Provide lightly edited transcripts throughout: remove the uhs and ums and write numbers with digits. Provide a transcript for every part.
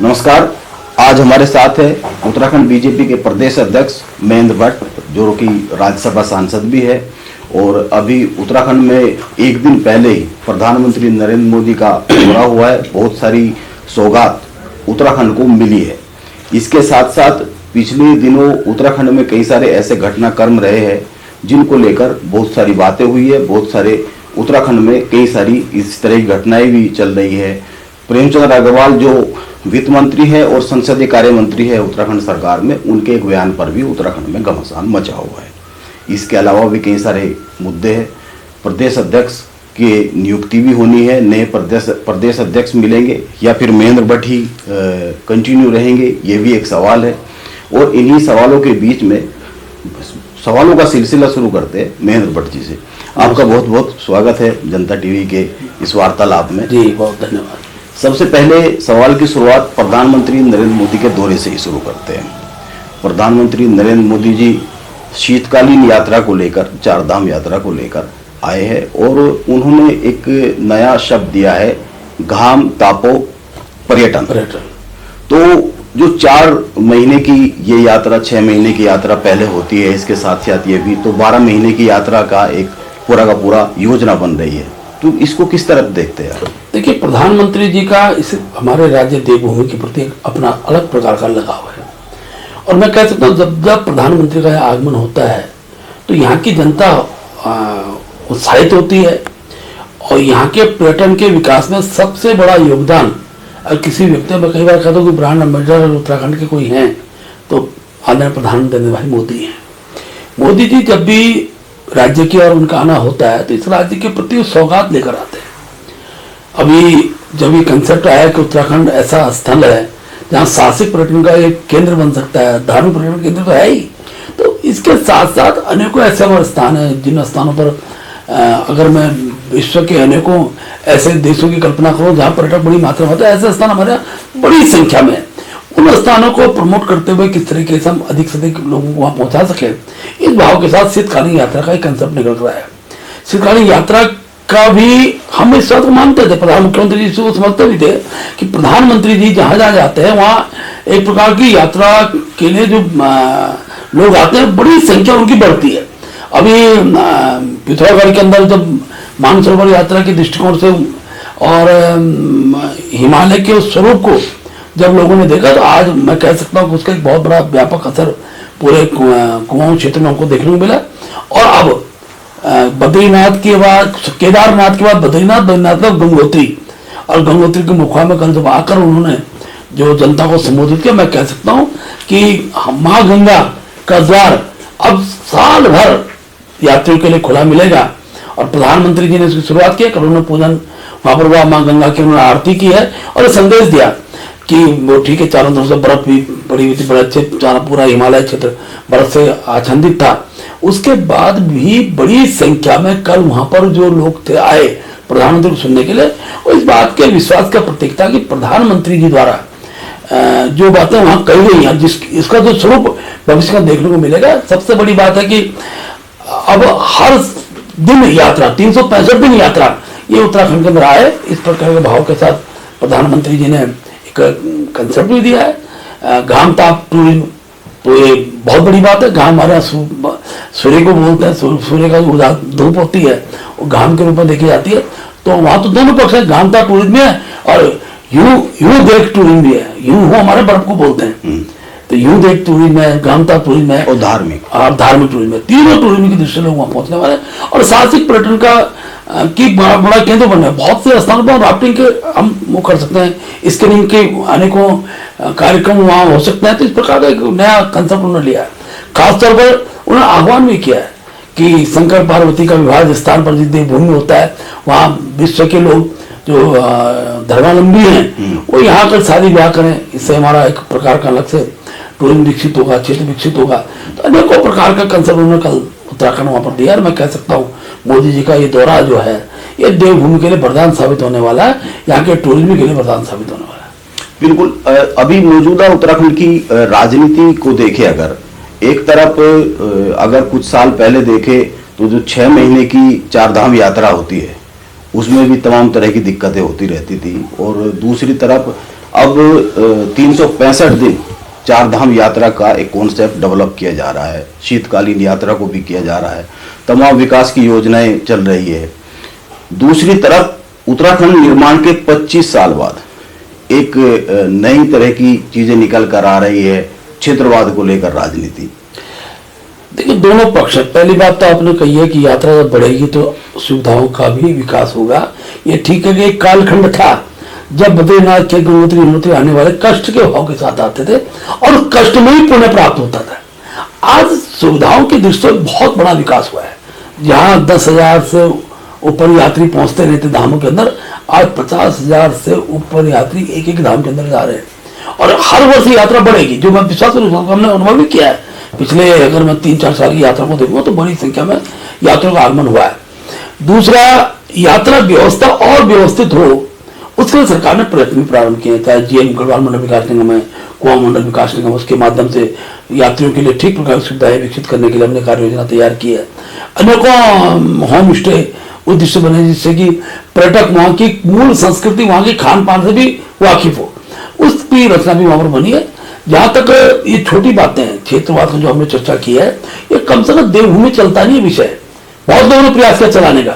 नमस्कार। आज हमारे साथ है उत्तराखंड बीजेपी के प्रदेश अध्यक्ष महेंद्र भट्ट, जो कि राज्यसभा सांसद भी है और अभी उत्तराखंड में एक दिन पहले ही प्रधानमंत्री नरेंद्र मोदी का दौरा हुआ है। बहुत सारी सौगात उत्तराखंड को मिली है। इसके साथ साथ पिछले दिनों उत्तराखंड में कई सारे ऐसे घटनाक्रम रहे हैं जिनको लेकर बहुत सारी बातें हुई है। बहुत सारे उत्तराखंड में कई सारी इस तरह की घटनाएं भी चल रही है। प्रेमचंद अग्रवाल जो वित्त मंत्री है और संसदीय कार्य मंत्री है उत्तराखंड सरकार में, उनके एक बयान पर भी उत्तराखंड में घमासान मचा हुआ है। इसके अलावा भी कई सारे मुद्दे हैं। प्रदेश अध्यक्ष की नियुक्ति भी होनी है। नए प्रदेश अध्यक्ष मिलेंगे या फिर महेंद्र भट्ट ही कंटिन्यू रहेंगे, ये भी एक सवाल है। और इन्हीं सवालों के बीच में सवालों का सिलसिला शुरू करते हैं महेंद्र भट्ट जी से। आपका बहुत बहुत स्वागत है जनता टीवी के इस वार्तालाप में। जी, बहुत धन्यवाद। सबसे पहले सवाल की शुरुआत प्रधानमंत्री नरेंद्र मोदी के दौरे से ही शुरू करते हैं। प्रधानमंत्री नरेंद्र मोदी जी शीतकालीन यात्रा को लेकर, चारधाम यात्रा को लेकर आए हैं और उन्होंने एक नया शब्द दिया है, घाम तापो पर्यटन। तो जो 4 महीने की ये यात्रा, 6 महीने की यात्रा पहले होती है, इसके साथ साथ ये भी तो 12 महीने की यात्रा का एक पूरा का पूरा योजना बन रही है। तो इसको किस तरह देखते हैं? देखिए, प्रधानमंत्री जी का इस हमारे राज्य देवभूमि के प्रति अपना अलग प्रकार का लगाव है और मैं कह सकता हूँ जब प्रधानमंत्री का आगमन होता है तो यहाँ की जनता उत्साहित होती है और यहाँ के पर्यटन के विकास में सबसे बड़ा योगदान अगर किसी व्यक्ति में कई बार कहता हूँ कि ब्रांड एम्बेसडर उत्तराखंड के कोई हैं तो आदरणीय प्रधानमंत्री नरेंद्र भाई मोदी हैं। मोदी जी जब भी राज्य की और उनका आना होता है तो इस राज्य के प्रति सौगात लेकर आते हैं। अभी जब ये कंसेप्ट आया कि उत्तराखंड ऐसा स्थल है जहाँ साहसिक पर्यटन का एक केंद्र बन सकता है, धार्मिक पर्यटन केंद्र तो है ही, तो इसके साथ साथ अनेकों ऐसे हमारे स्थान हैं जिन स्थानों पर अगर मैं विश्व के अनेकों ऐसे देशों की कल्पना करूँ जहाँ पर्यटक बड़ी मात्रा में होता है, ऐसे स्थान हमारे बड़ी संख्या में। उन स्थानों को प्रमोट करते हुए किस तरीके से हम अधिक से अधिक लोगों को वहाँ पहुँचा सके, इस भाव के साथ शीतकालीन यात्रा का एक कंसेप्ट निकल रहा है। शीतकालीन यात्रा का भी हम इस बात को मानते थे, प्रधान मुख्यमंत्री जी से वो समझते भी थे कि प्रधानमंत्री जी जहाँ जहाँ जाते हैं वहाँ एक प्रकार की यात्रा के लिए जो लोग आते हैं बड़ी संख्या उनकी बढ़ती है। अभी पिथौरागढ़ के अंदर जब मानसरोवर यात्रा के दृष्टिकोण से और हिमालय के उस स्वरूप को जब लोगों ने देखा तो आज मैं कह सकता हूँ कि उसका एक बहुत बड़ा व्यापक असर पूरे कुमाऊं क्षेत्र में हमको देखने को मिला। और अब बद्रीनाथ के बाद, केदारनाथ के बाद बद्रीनाथ का गंगोत्री, और गंगोत्री के मुखा में कल जब आकर उन्होंने जो जनता को संबोधित किया, मैं कह सकता हूँ कि माँ गंगा का द्वार अब साल भर यात्रियों के लिए खुला मिलेगा। और प्रधानमंत्री जी ने इसकी शुरुआत की, कल उन्होंने पूजन वहां पर हुआ, माँ गंगा की उन्होंने आरती की है और संदेश दिया कि वो ठीक है, चारों तरफ से बर्फ भी पड़ी हुई थी, बड़े अच्छे, पूरा हिमालय क्षेत्र बर्फ से आच्छादित था। उसके बाद भी बड़ी संख्या में कल वहां पर जो लोग थे आए प्रधानमंत्री को सुनने के लिए, और इस बात के विश्वास का प्रतीक था कि प्रधानमंत्री जी द्वारा जो बातें वहां कही गई हैं, इसका जो स्वरूप भविष्य में देखने को मिलेगा। सबसे बड़ी बात है कि अब हर दिन यात्रा, 365 दिन यात्रा ये उत्तराखंड के अंदर आए, इस प्रकार के भाव के साथ प्रधानमंत्री जी ने कंसेप्ट भी दिया है। घाम ताप टूरिज्म, तो ये बहुत बड़ी बात है। घाम हमारे सूर्य को बोलते हैं, सूर्य का जो धूप होती है वो घाम के रूप में देखी जाती है। तो वहां तो दोनों पक्ष है, घाम ताप टूरिज्म है और यू देख टूरिज्म भी है। यू हमारे बर्फ को बोलते हैं, तो यू देख टूरिज्म है, घाम ताप टूरिज्म है और धार्मिक टूरिज्म है। तीनों टूरिज्म की दृष्टि लोग वहां पहुंचने वाले और साहसिक पर्यटन का की बड़ा केंद्र बन रहा है। बहुत से स्थानों पर राफ्टिंग के हम वो कर सकते हैं, स्कीइंग के अनेकों कार्यक्रम वहाँ हो सकते हैं। तो इस प्रकार का एक नया कंसेप्ट उन्होंने लिया है। खासतौर पर उन्होंने आह्वान भी किया है कि शंकर पार्वती का विवाह जिस स्थान पर जिस देवभूमि होता है वहाँ विश्व के लोग जो धर्मावलंबी हैं वो यहाँ आकर शादी ब्याह करें। इससे हमारा एक प्रकार का अलग से टूरिज्म विकसित होगा, क्षेत्र विकसित होगा। तो अनेकों प्रकार का कंसेप्ट उन्होंने कल उत्तराखंड वहाँ पर दिया। मैं कह सकता हूँ मोदी जी का ये दौरा जो है ये देवभूमि के लिए वरदान साबित होने वाला है, यहाँ के टूरिज्म के लिए वरदान साबित होने वाला है। बिल्कुल। अभी मौजूदा उत्तराखंड की राजनीति को देखे, अगर एक तरफ अगर कुछ साल पहले देखे तो जो 6 महीने की चारधाम यात्रा होती है उसमें भी तमाम तरह की दिक्कतें होती रहती थी, और दूसरी तरफ अब 365 दिन चार धाम यात्रा का एक कॉन्सेप्ट डेवलप किया जा रहा है, शीतकालीन यात्रा को भी किया जा रहा है, तमाम विकास की योजनाएं चल रही है। दूसरी तरफ उत्तराखंड निर्माण के 25 साल बाद एक नई तरह की चीजें निकल कर आ रही है, क्षेत्रवाद को लेकर राजनीति। देखिए दोनों पक्ष है। पहली बात तो आपने कही है कि यात्रा जब बढ़ेगी तो सुविधाओं का भी विकास होगा। ये ठीक है कि एक कालखंड था जब बद्रीनाथ के गंगोत्री यमुनोत्री आने वाले कष्ट के भाव के साथ आते थे और कष्ट में ही पुण्य प्राप्त होता था। आज सुविधाओं की दृष्टि से बहुत बड़ा विकास हुआ है। जहाँ 10,000 से ऊपर यात्री पहुंचते रहते धामों के अंदर, आज 50,000 से ऊपर यात्री एक एक धाम के अंदर जा रहे हैं और हर वर्ष यात्रा बढ़ेगी, जो मैं विश्वास करूँ, हमने अनुभव भी किया है। पिछले अगर मैं 3-4 साल की यात्रा को देखूँ तो बड़ी संख्या में यात्रियों का आगमन हुआ है। दूसरा, यात्रा व्यवस्था और व्यवस्थित हो, उसके लिए सरकार ने प्रयत्न प्रारंभ किए, चाहे जीएम गढ़वाल मंडल विकास निगम है, कुआं मंडल विकास निगम, उसके माध्यम से यात्रियों के लिए ठीक प्रकार की सुविधाएं विकसित करने के लिए हमने कार्य योजना तैयार की है। अनेकों होम स्टे उद्देश्य बने जिससे कि पर्यटक वहां की मूल संस्कृति, वहां के खान पान से भी वाकिफ हो, उसकी रचना भी वहां पर बनी है। जहां तक ये छोटी बातें हैं, क्षेत्रवाद की जो हमने चर्चा की है, ये कम से कम देवभूमि चलता नहीं है विषय, बहुत लोगों ने प्रयास किया चलाने का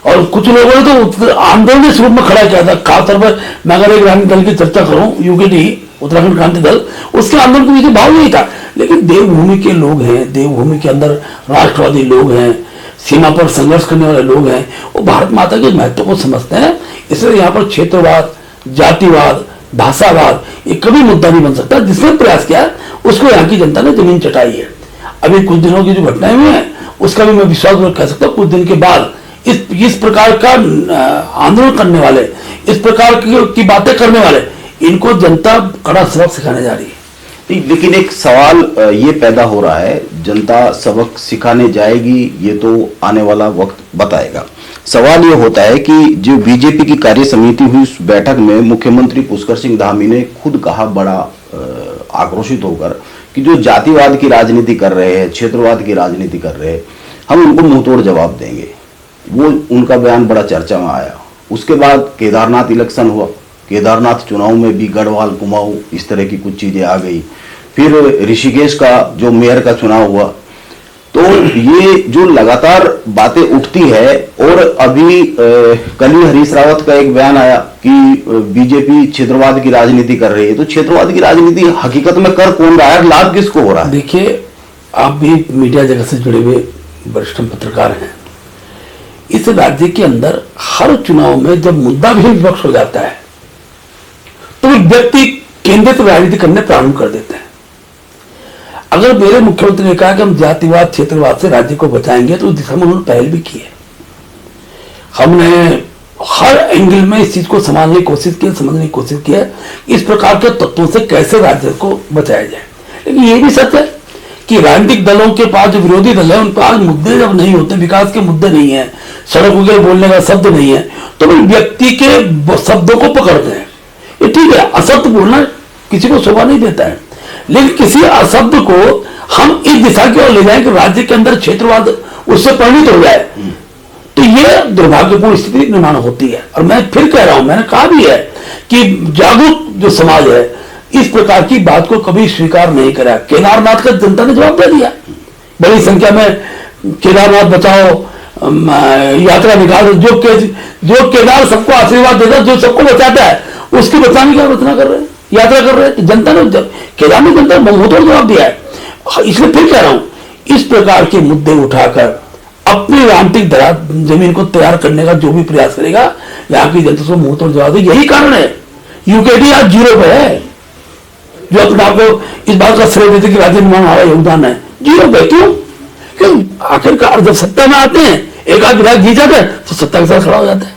और कुछ लोगों ने तो आंदोलन के स्वरूप में खड़ा किया था। खासतौर पर मैं अगर एक राजनीतिक दल की चर्चा करूं, यूकेडी उत्तराखंड क्रांति दल, उसके आंदोलन के पीछे भाव नहीं था, लेकिन देवभूमि के लोग हैं, देवभूमि के अंदर राष्ट्रवादी लोग हैं, सीमा पर संघर्ष करने वाले लोग हैं, वो भारत माता के महत्व को समझते हैं। इसलिए यहाँ पर क्षेत्रवाद, जातिवाद, भाषावाद ये कभी मुद्दा नहीं बन सकता। जिसने प्रयास किया उसको यहाँ की जनता ने जमीन चटाई है। अभी कुछ दिनों की जो घटनाएं हुई हैं उसका भी मैं विश्वास कह सकता हूँ, कुछ दिन के बाद इस प्रकार का आंदोलन करने वाले, इस प्रकार की बातें करने वाले, इनको जनता कड़ा सबक सिखाने जा रही है। लेकिन एक सवाल ये पैदा हो रहा है, जनता सबक सिखाने जाएगी ये तो आने वाला वक्त बताएगा। सवाल ये होता है कि जो बीजेपी की कार्य समिति हुई उस बैठक में मुख्यमंत्री पुष्कर सिंह धामी ने खुद कहा, बड़ा आक्रोशित होकर, कि जो जातिवाद की राजनीति कर रहे हैं, क्षेत्रवाद की राजनीति कर रहे हैं, हम उनको मुंहतोड़ जवाब देंगे। वो उनका बयान बड़ा चर्चा में आया। उसके बाद केदारनाथ इलेक्शन हुआ, केदारनाथ चुनाव में भी गढ़वाल कुमाऊं इस तरह की कुछ चीजें आ गई। फिर ऋषिकेश का जो मेयर का चुनाव हुआ, तो ये जो लगातार बातें उठती है। और अभी कल ही हरीश रावत का एक बयान आया कि बीजेपी क्षेत्रवाद की राजनीति कर रही है। तो क्षेत्रवाद की राजनीति हकीकत में कर कौन रहा है, लाभ किसको हो रहा है? देखिए, आप भी मीडिया जगत से जुड़े हुए वरिष्ठ पत्रकार हैं। इस राज्य के अंदर हर चुनाव में जब मुद्दा भी विपक्ष हो जाता है तो व्यक्ति केंद्रित राजनीति करने प्रारंभ कर देते हैं। अगर मेरे मुख्यमंत्री ने कहा कि हम जातिवाद, क्षेत्रवाद से राज्य को बचाएंगे, तो उस दिशा में उन्होंने पहल भी की है। हमने हर एंगल में इस चीज को संभालने की कोशिश की, समझने की कोशिश की है, इस प्रकार के तत्वों से कैसे राज्य को बचाया जाए। लेकिन ये भी सच है कि राजनीतिक दलों के पास जो विरोधी दल है, उन पास मुद्दे जब नहीं होते, विकास के मुद्दे नहीं है, सड़कों के बोलने का शब्द नहीं है, तो वे व्यक्ति के शब्दों को पकड़ते हैं। ये ठीक है, असत्य बोलना किसी को शोभा नहीं देता है, लेकिन किसी अशब्द को हम इस दिशा की ओर ले जाएं कि राज्य के अंदर क्षेत्रवाद उससे परिणित हो जाए, तो ये दुर्भाग्यपूर्ण स्थिति निर्माण होती है। और मैं फिर कह रहा हूं, मैंने कहा भी है कि जागरूक जो समाज है इस प्रकार की बात को कभी स्वीकार नहीं करा। केदारनाथ का जनता ने जवाब दे दिया, बड़ी संख्या में केदारनाथ बचाओ यात्रा निकाल, जो केदार सबको आशीर्वाद देता, जो सबको बचाता है, उसके बचाने की रचना कर रहे हैं, यात्रा कर रहे हैं। तो जनता ने, केदारनाथ जनता ने मुंहतोड़ जवाब दिया है। इसलिए फिर कह रहा हूं, इस प्रकार के मुद्दे उठाकर अपनी राजनीतिक जमीन को तैयार करने का जो भी प्रयास करेगा, यहाँ की जनता को मुंहतोड़ जवाब दे। यही कारण है यूकेडी आज 0 पे है, जो अपने आप को इस बात का श्रेय देते कि राज्य निर्माण हमारा योगदान है। 0 पे क्यों? आखिरकार जब सत्ता में आते हैं, एक आध विधायक जीत जाते हैं तो सत्ता के साथ खड़ा हो जाता है।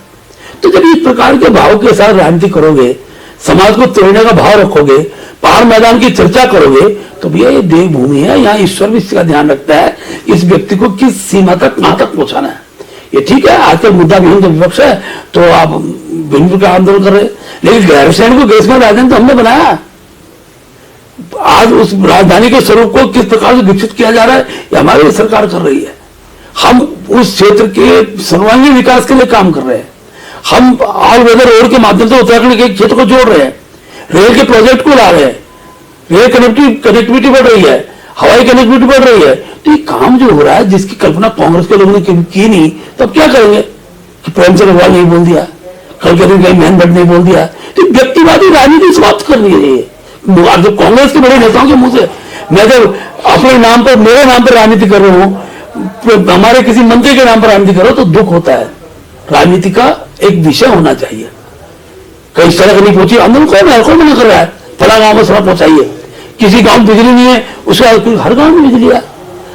तो जब इस प्रकार के भाव के साथ राजनीति करोगे, समाज को तोड़ने का भाव रखोगे, पहाड़ मैदान की चर्चा करोगे, तो भैया ये देवभूमि है, यहाँ ईश्वर भी इसका ध्यान रखता है, इस व्यक्ति को किस सीमा तक कहां तक पहुंचाना है। ये ठीक है, आजकल मुद्दा विहीन जो विपक्ष है तो आप भिन्न का आंदोलन कर रहे हैं, लेकिन गैरसैन को गैस में राजधानी तो हमने बनाया। आज उस राजधानी के स्वरूप को किस प्रकार से विकसित किया जा रहा है, ये हमारी सरकार कर रही है। हम उस क्षेत्र के सर्वांगीण विकास के लिए काम कर रहे हैं। हम ऑल वेदर रोड के माध्यम से उत्तराखंड के क्षेत्र को जोड़ रहे हैं। रेल के प्रोजेक्ट को ला रहे हैं, रेल कनेक्टिविटी बढ़ रही है, हवाई कनेक्टिविटी बढ़ रही है। तो ये काम जो हो रहा है जिसकी कल्पना कांग्रेस के लोगों ने की नहीं, तब क्या करेंगे कि प्रेमचंद अग्रवाल नहीं बोल दिया, कल के दिन कहीं मैन भट्ट नहीं बोल दिया। तो व्यक्तिवादी राजनीति समाप्त कर रही है जब कांग्रेस के बड़े नेताओं के मुंह से। मैं जब अपने नाम पर, मेरे नाम पर राजनीति कर रहा हूं, हमारे किसी मंत्री के नाम पर राजनीति कर रहा हूं, तो दुख होता है। राजनीति का एक विषय होना चाहिए। कहीं सड़क नहीं पहुंची, आंदोलन कौन मना कर रहा है, फला गांव में सड़क पहुंचाइए। किसी गांव में बिजली नहीं है, उसका हर गांव में बिजली है,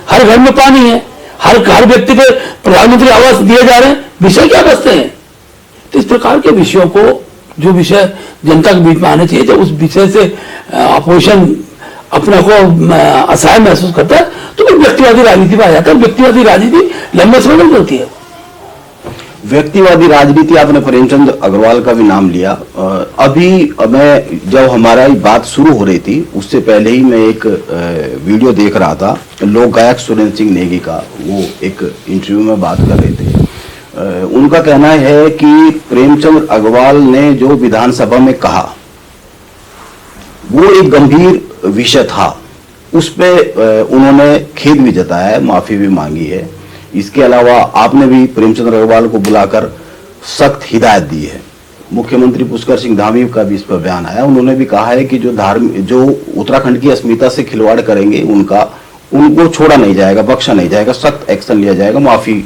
हर घर में पानी है, हर व्यक्ति पे प्रधानमंत्री आवास दिए जा रहे हैं। विषय क्या बचते हैं? तो इस प्रकार के विषयों को, जो विषय जनता के बीच में आने चाहिए, जब उस विषय से अपोजिशन अपने को असहाय महसूस करता है तो फिर व्यक्तिवादी राजनीति में आ जाता है। व्यक्तिवादी राजनीति लंबे समय तक चलती है। व्यक्तिवादी राजनीति, आपने प्रेमचंद अग्रवाल का भी नाम लिया। अभी मैं जब हमारी बात शुरू हो रही थी उससे पहले ही मैं एक वीडियो देख रहा था, लोक गायक सुरेंद्र सिंह नेगी का, वो एक इंटरव्यू में बात कर रहे थे। उनका कहना है कि प्रेमचंद अग्रवाल ने जो विधानसभा में कहा वो एक गंभीर विषय था, उस पे उन्होंने खेद भी जताया है, माफी भी मांगी है। इसके अलावा आपने भी प्रेमचंद अग्रवाल को बुलाकर सख्त हिदायत दी है। मुख्यमंत्री पुष्कर सिंह धामी का भी इस पर बयान आया, उन्होंने भी कहा है कि जो उत्तराखंड की अस्मिता से खिलवाड़ करेंगे उनको छोड़ा नहीं जाएगा, बख्शा नहीं जाएगा, सख्त एक्शन लिया जाएगा, माफी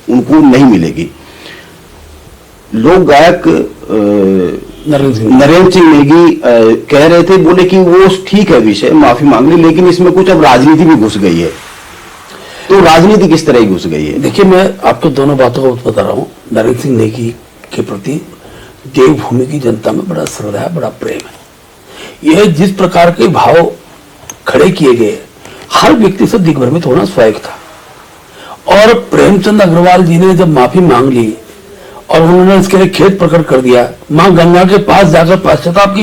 उनको नहीं मिलेगी। लोक गायक नरेंद्र सिंह नेगी कह रहे थे, बोले कि वो ठीक है विषय, माफी मांग ली, लेकिन इसमें कुछ अब राजनीति भी घुस गई है। तो राजनीति किस तरह घुस गई है? देखिए, मैं आपको दोनों बातों को बता रहा हूं। नरेंद्र सिंह नेगी के प्रति देवभूमि की जनता में बड़ा श्रद्धा है, बड़ा प्रेम है। यह जिस प्रकार के भाव खड़े किए गए, हर व्यक्ति से दिग्भ्रमित होना स्वाभाविक था। और प्रेमचंद अग्रवाल जी ने जब माफी मांग ली और उन्होंने इसके लिए खेद प्रकट कर दिया, मां गंगा के पास जाकर पश्चाताप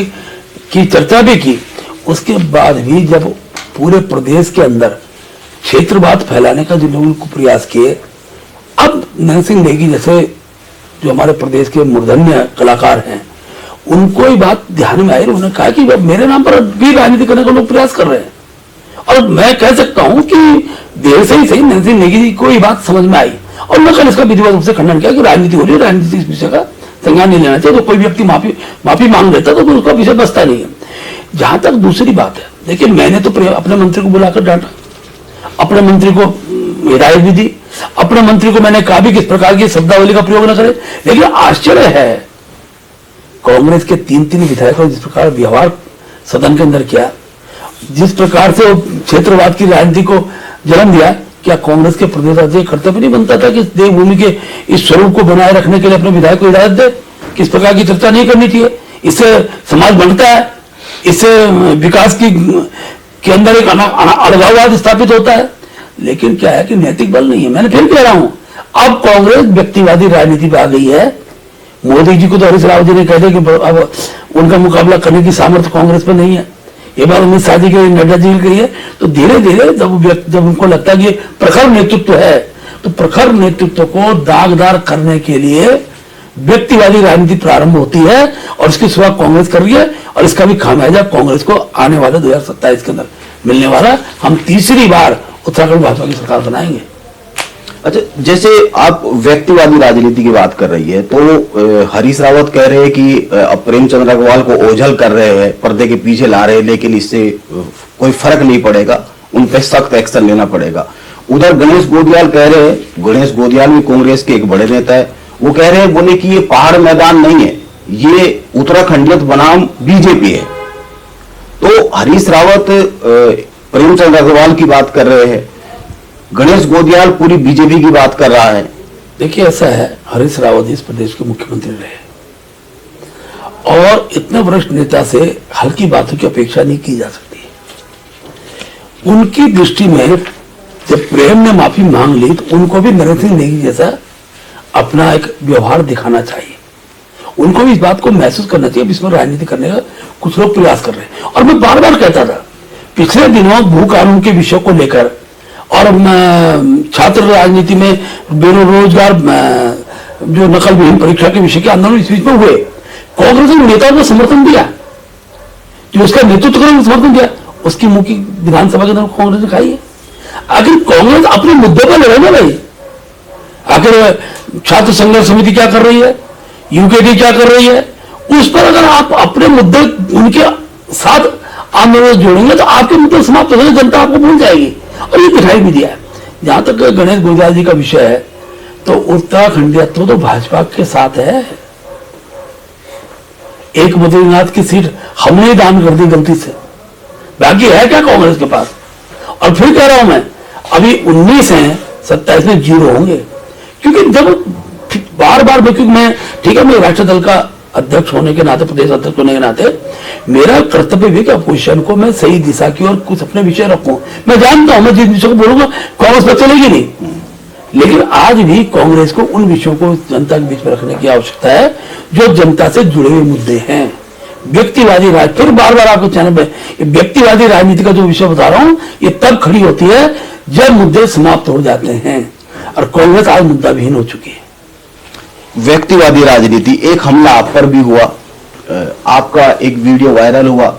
की चर्चा भी की, उसके बाद भी जब पूरे प्रदेश के अंदर क्षेत्रवाद फैलाने का जो लोगों को प्रयास किए, अब नरेंद्र सिंह नेगी जैसे जो हमारे प्रदेश के मूर्धन्य कलाकार हैं, उनको ये बात ध्यान में आई। उन्होंने कहा कि मेरे नाम पर भी राजनीति करने का लोग प्रयास कर रहे हैं। और मैं कह सकता हूं कि देर से ही सही नरेंद्र सिंह नेगी को ये बात समझ में आई और मैं कल इसका विधिवत रूप से खंडन किया कि राजनीति हो रही है, राजनीति इस विषय का संज्ञान नहीं लेना चाहिए। तो कोई व्यक्ति माफी मांग लेता तो उसका विषय बचता नहीं है। जहां तक दूसरी बात है, देखिए, मैंने तो अपने मंत्री को बुलाकर डांटा, अपने मंत्री को हिदायत भी दी, अपने मंत्री को मैंने कहा भी किस प्रकार की शब्दावली का प्रयोग न करे। लेकिन आश्चर्य है, कांग्रेस के 3 विधायकों ने जिस प्रकार व्यवहार सदन के अंदर किया, जिस प्रकार से क्षेत्रवाद की राजनीति को जन्म दिया, क्या कांग्रेस के प्रदेश अध्यक्ष कर्तव्य नहीं बनता था कि देवभूमि के इस स्वरूप को बनाए रखने के लिए अपने विधायक को हिदायत दे, किस प्रकार की चर्चा नहीं करनी चाहिए? इससे समाज बढ़ता है, इससे विकास के अंदर एक अलगाववाद स्थापित होता है। लेकिन क्या है कि नैतिक बल नहीं है। मैंने फिर कह रहा हूं, अब कांग्रेस व्यक्तिवादी राजनीति पे आ गई है। मोदी जी को तो हरीश रावत जी ने कह दिया कि अब उनका मुकाबला करने की सामर्थ्य कांग्रेस पे नहीं है। ये बात अमित शाह जी के, नड्डा जी की है। तो धीरे धीरे जब उनको लगता है कि प्रखर नेतृत्व है, तो प्रखर नेतृत्व को दागदार करने के लिए व्यक्तिवादी राजनीति प्रारंभ होती है और इसकी शुरुआत कांग्रेस कर रही है। और इसका भी खामियाजा कांग्रेस को आने वाले 2027 के अंदर मिलने वाला। हम तीसरी बार उत्तराखंड भाजपा की सरकार बनाएंगे। अच्छा, जैसे आप व्यक्तिवादी राजनीति की बात कर रही है, तो हरीश रावत कह रहे हैं कि प्रेमचंद अग्रवाल को ओझल कर रहे हैं, पर्दे के पीछे ला रहे हैं, लेकिन इससे कोई फर्क नहीं पड़ेगा, उन पर सख्त एक्शन लेना पड़ेगा। उधर गणेश गोदियाल कह रहे हैं, गणेश गोदियाल भी कांग्रेस के एक बड़े नेता है, वो कह रहे हैं, बोले कि ये पहाड़ मैदान नहीं है, ये उत्तराखंडियत बनाम बीजेपी है। तो हरीश रावत प्रेमचंद अग्रवाल की बात कर रहे हैं, गणेश गोदियाल पूरी बीजेपी की बात कर रहा है। देखिए, ऐसा है, हरीश रावत इस प्रदेश के मुख्यमंत्री रहे और इतने वरिष्ठ नेता से हल्की बातों की अपेक्षा नहीं की जा सकती। उनकी दृष्टि में जब प्रेम ने माफी मांग ली तो उनको भी नरेंद्र सिंह नेगी जैसा अपना एक व्यवहार दिखाना चाहिए। उनको भी इस बात को महसूस करना चाहिए, इसमें राजनीति करने का कुछ लोग प्रयास कर रहे हैं। और मैं बार बार कहता था, पिछले दिनों भू कानून के विषय को लेकर और छात्र राजनीति में बेरोजगार जो नकल विहीन परीक्षा के विषय के आंदोलन इस बीच में हुए, कांग्रेस ने नेताओं को समर्थन दिया। जो उसका नेतृत्व करने समर्थन दिया, उसकी मुंह की विधानसभा के अंदर कांग्रेस ने खाई है। आखिर कांग्रेस अपने मुद्दे पर लड़े ना भाई। आखिर छात्र संघर्ष समिति क्या कर रही है, यूकेडी क्या कर रही है, उस पर अगर आप अपने मुद्दे उनके साथ आंदोलन जोड़ेंगे तो आपके मुद्दे समाप्त हो जाएंगे, जनता आपको भूल जाएगी। और ये दिखाई भी दिया है। जहां तक गणेश गोयल जी का विषय है, तो उत्तराखंडियत्व तो भाजपा के साथ है। एक बद्रीनाथ की सीट हमने ही दान कर दी गलती से, बाकी है क्या कांग्रेस के पास। और फिर कह रहा हूं मैं, अभी 19 हैं, 27 में 0 होंगे। क्योंकि जब बार बार, क्योंकि मैं, ठीक है, मैं राष्ट्रीय दल का अध्यक्ष होने के नाते, प्रदेश अध्यक्ष होने के नाते मेरा कर्तव्य भी कि अपोजिशन को मैं सही दिशा की और कुछ अपने विषय रखूं। मैं जानता हूं मैं जिस विषय को बोलूंगा कांग्रेस पर चलेगी नहीं, लेकिन आज भी कांग्रेस को उन विषयों को जनता के बीच में रखने की आवश्यकता है जो जनता से जुड़े हुए मुद्दे हैं। व्यक्तिवादी राजनीति, फिर बार बार आपको चैनल पे व्यक्तिवादी राजनीति का जो विषय बता रहा हूं, ये तब खड़ी होती है जब मुद्दे समाप्त हो जाते हैं, और कांग्रेस आज मुद्दा विहीन हो चुकी है। व्यक्तिवादी राजनीति, एक हमला आप पर भी हुआ, आपका एक वीडियो वायरल हुआ।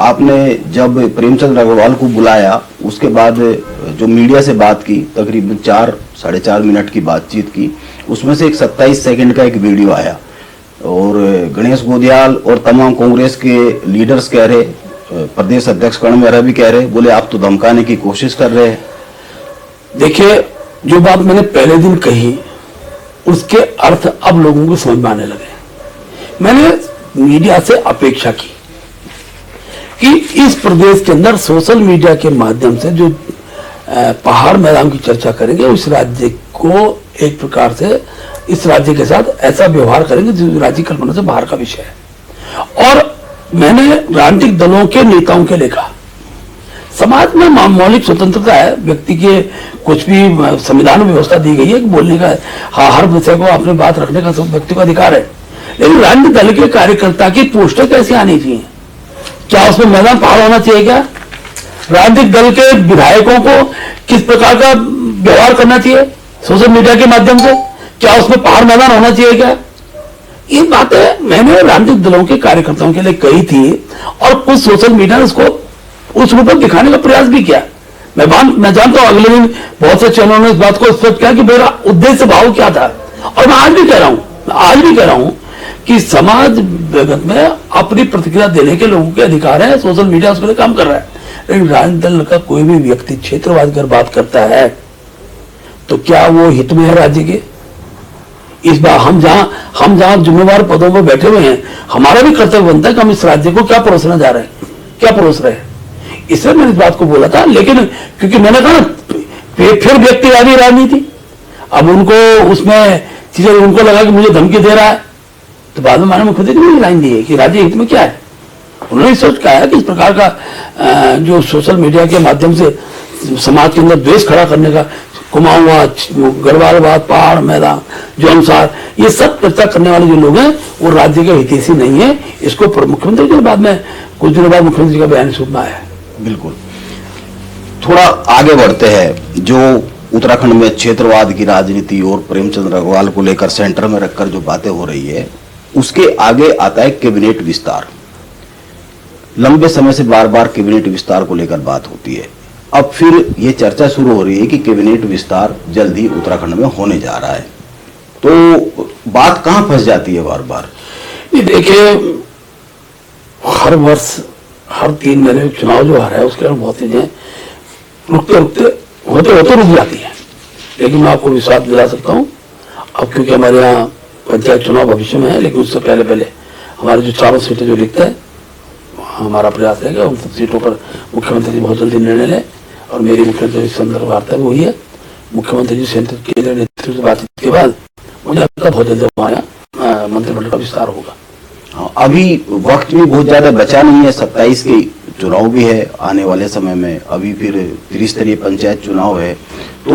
आपने जब प्रेमचंद अग्रवाल को बुलाया, उसके बाद जो मीडिया से बात की, तकरीबन 4-4.5 मिनट की बातचीत की, उसमें से एक 27 सेकंड का एक वीडियो आया और गणेश गोयल और तमाम कांग्रेस के लीडर्स कह रहे, प्रदेश अध्यक्ष कर्ण मेहरा भी कह रहे, बोले आप तो धमकाने की कोशिश कर रहे हैं। देखिए, जो बात मैंने पहले दिन कही उसके अर्थ अब लोगों को समझ में आने लगे। मैंने मीडिया से अपेक्षा की कि इस प्रदेश के अंदर सोशल मीडिया के माध्यम से जो पहाड़ मैदान की चर्चा करेंगे, उस राज्य को एक प्रकार से इस राज्य के साथ ऐसा व्यवहार करेंगे जो राज्य कल्पना से बाहर का विषय है। और मैंने राजनीतिक दलों के नेताओं के लिखा, समाज में मौलिक स्वतंत्रता है, व्यक्ति के कुछ भी संविधान में व्यवस्था दी गई है कि बोलने का, हर विषय को अपनी बात रखने का सब व्यक्ति का अधिकार है। लेकिन राजनीतिक दल के कार्यकर्ता की पोस्टर कैसे आनी चाहिए? क्या उसमें मैदान पहाड़ होना चाहिए? क्या राजनीतिक दल के विधायकों को किस प्रकार का व्यवहार करना चाहिए सोशल मीडिया के माध्यम से? क्या उसमें पहाड़ मैदान होना चाहिए? क्या ये बातें मैंने राजनीतिक दलों के कार्यकर्ताओं के लिए कही थी, और कुछ सोशल मीडिया ने उसको उस रूप में दिखाने का प्रयास भी किया। मैं जानता हूं अगले दिन बहुत से चैनलों ने इस बात को स्पष्ट किया कि मेरा उद्देश्य भाव क्या था। और मैं आज भी कह रहा हूं कि समाज जगत में अपनी प्रतिक्रिया देने के लोगों के अधिकार है, सोशल मीडिया उसके लिए काम कर रहा है। लेकिन राजनीतिक दल का कोई भी व्यक्ति क्षेत्रवाद कर बात करता है तो क्या वो हित में है राज्य के? इस बार हम जहां जिम्मेवार पदों पर बैठे हुए हैं, हमारा भी कर्तव्य बनता है कि हम इस राज्य को क्या परोसने जा रहे हैं, क्या परोस रहे हैं। इसलिए मैंने इस बात को बोला था। लेकिन क्योंकि मैंने कहा फिर व्यक्तिवादी राजनीति, अब उनको उसमें चीजें, उनको लगा कि मुझे धमकी दे रहा है, तो बाद में मैंने खुद ही लाइन दी है कि राज्य हित में क्या है। उन्होंने सोच कहा है कि इस प्रकार का जो सोशल मीडिया के माध्यम से समाज के अंदर द्वेष खड़ा करने का, कुमाऊंवाद, गढ़वालवाद, पहाड़ मैदान, जो अनुसार, ये सब चर्चा करने वाले जो लोग हैं वो राज्य के हितैषी नहीं है। इसको मुख्यमंत्री के बाद में कुछ दिनों बाद मुख्यमंत्री का बयान सुनना है। बिल्कुल, थोड़ा आगे बढ़ते हैं। जो उत्तराखंड में क्षेत्रवाद की राजनीति और प्रेमचंद अग्रवाल को लेकर सेंटर में रखकर जो बातें हो रही है, उसके आगे आता है कैबिनेट विस्तार। लंबे समय से बार बार कैबिनेट विस्तार को लेकर बात होती है। अब फिर ये चर्चा शुरू हो रही है कि कैबिनेट विस्तार जल्द ही उत्तराखंड में होने जा रहा है, तो बात कहां फंस जाती है बार बार? देखिए, हर वर्ष हर 3 महीने में चुनाव जो आ रहा है उसके अंदर बहुत चीजें रुकते रुक जाती है। लेकिन मैं आपको विश्वास दिला सकता हूँ, अब क्योंकि हमारे यहाँ पंचायत चुनाव भविष्य में है, लेकिन उससे पहले हमारे जो 4 सीटें जो लिखते हैं, हमारा प्रयास है कि उन सब सीटों पर मुख्यमंत्री जी बहुत जल्दी निर्णय लें। और मेरी मुख्यमंत्री जी संदर्भ वार्ता भी हुई है। मुख्यमंत्री जी सेंटर के नेतृत्व से बातचीत के बाद मुझे लगता है बहुत जल्दी हमारा मंत्रिमंडल का विस्तार होगा। अभी वक्त भी बहुत ज्यादा बचा नहीं है, 27 के चुनाव भी है आने वाले समय में, अभी फिर त्रिस्तरीय पंचायत चुनाव है, तो